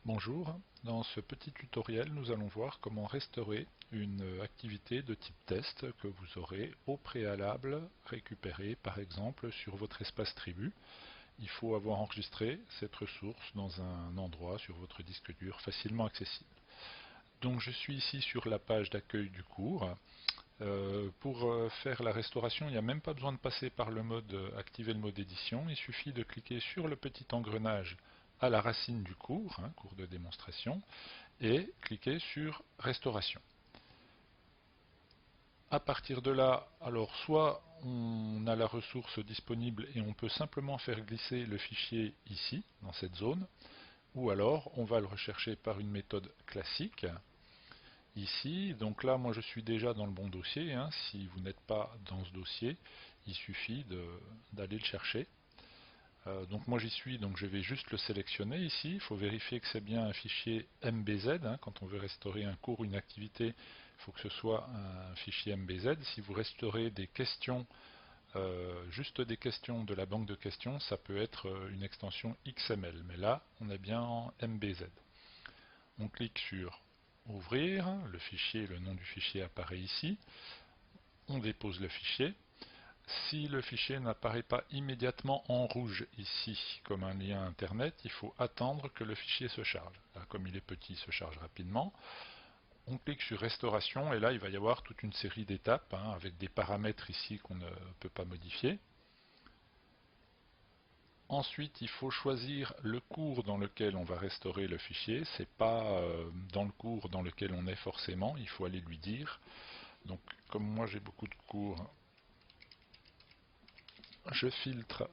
Bonjour, dans ce petit tutoriel nous allons voir comment restaurer une activité de type test que vous aurez au préalable récupérée par exemple sur votre espace tribu. Il faut avoir enregistré cette ressource dans un endroit sur votre disque dur facilement accessible. Donc je suis ici sur la page d'accueil du cours. Pour faire la restauration, il n'y a même pas besoin de passer par le mode activer le mode édition, il suffit de cliquer sur le petit engrenage à la racine du cours, cours de démonstration, et cliquer sur restauration. À partir de là, alors soit on a la ressource disponible et on peut simplement faire glisser le fichier ici, dans cette zone, ou alors on va le rechercher par une méthode classique, ici. Donc là, moi je suis déjà dans le bon dossier. Si vous n'êtes pas dans ce dossier, il suffit d'aller le chercher. Donc moi j'y suis, donc je vais juste le sélectionner ici. Il faut vérifier que c'est bien un fichier MBZ. Quand on veut restaurer un cours, une activité, il faut que ce soit un fichier MBZ. Si vous restaurez des questions, juste des questions de la banque de questions, ça peut être une extension XML. Mais là, on est bien en MBZ. On clique sur ouvrir, le fichier, le nom du fichier apparaît ici, on dépose le fichier. Si le fichier n'apparaît pas immédiatement en rouge ici comme un lien internet, il faut attendre que le fichier se charge. Là, comme il est petit, il se charge rapidement. On clique sur restauration et là il va y avoir toute une série d'étapes avec des paramètres ici qu'on ne peut pas modifier. Ensuite, il faut choisir le cours dans lequel on va restaurer le fichier. C'est pas dans le cours dans lequel on est forcément, il faut aller lui dire. Donc, comme moi j'ai beaucoup de cours, je filtre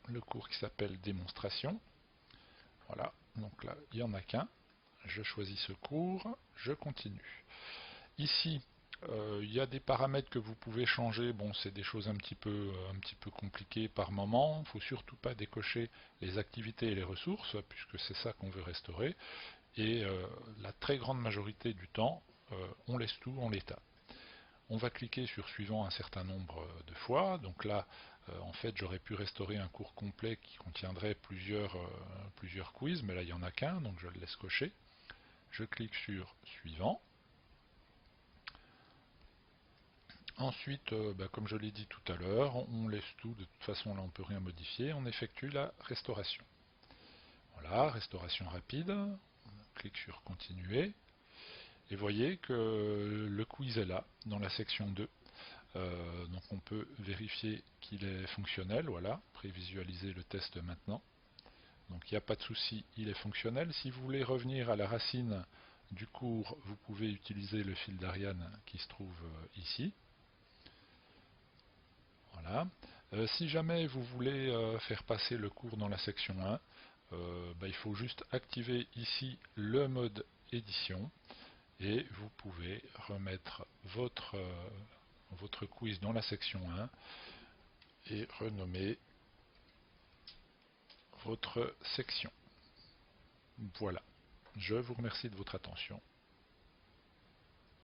le cours qui s'appelle démonstration. Voilà, donc là, il n'y en a qu'un. Je choisis ce cours, je continue. Ici, il y a des paramètres que vous pouvez changer. Bon, c'est des choses un petit peu compliquées par moment. Il ne faut surtout pas décocher les activités et les ressources, puisque c'est ça qu'on veut restaurer. Et la très grande majorité du temps, on laisse tout en l'état. On va cliquer sur suivant un certain nombre de fois. Donc là, en fait, j'aurais pu restaurer un cours complet qui contiendrait plusieurs quiz, mais là, il n'y en a qu'un, donc je le laisse cocher. Je clique sur suivant. Ensuite, comme je l'ai dit tout à l'heure, on laisse tout, de toute façon là on ne peut rien modifier, on effectue la restauration. Voilà, restauration rapide, on clique sur continuer, et voyez que le quiz est là, dans la section 2. Donc on peut vérifier qu'il est fonctionnel, voilà, prévisualiser le test maintenant. Donc il n'y a pas de souci, il est fonctionnel. Si vous voulez revenir à la racine du cours, vous pouvez utiliser le fil d'Ariane qui se trouve ici. Voilà. Si jamais vous voulez faire passer le cours dans la section 1, il faut juste activer ici le mode édition et vous pouvez remettre votre quiz dans la section 1 et renommer votre section. Voilà. Je vous remercie de votre attention.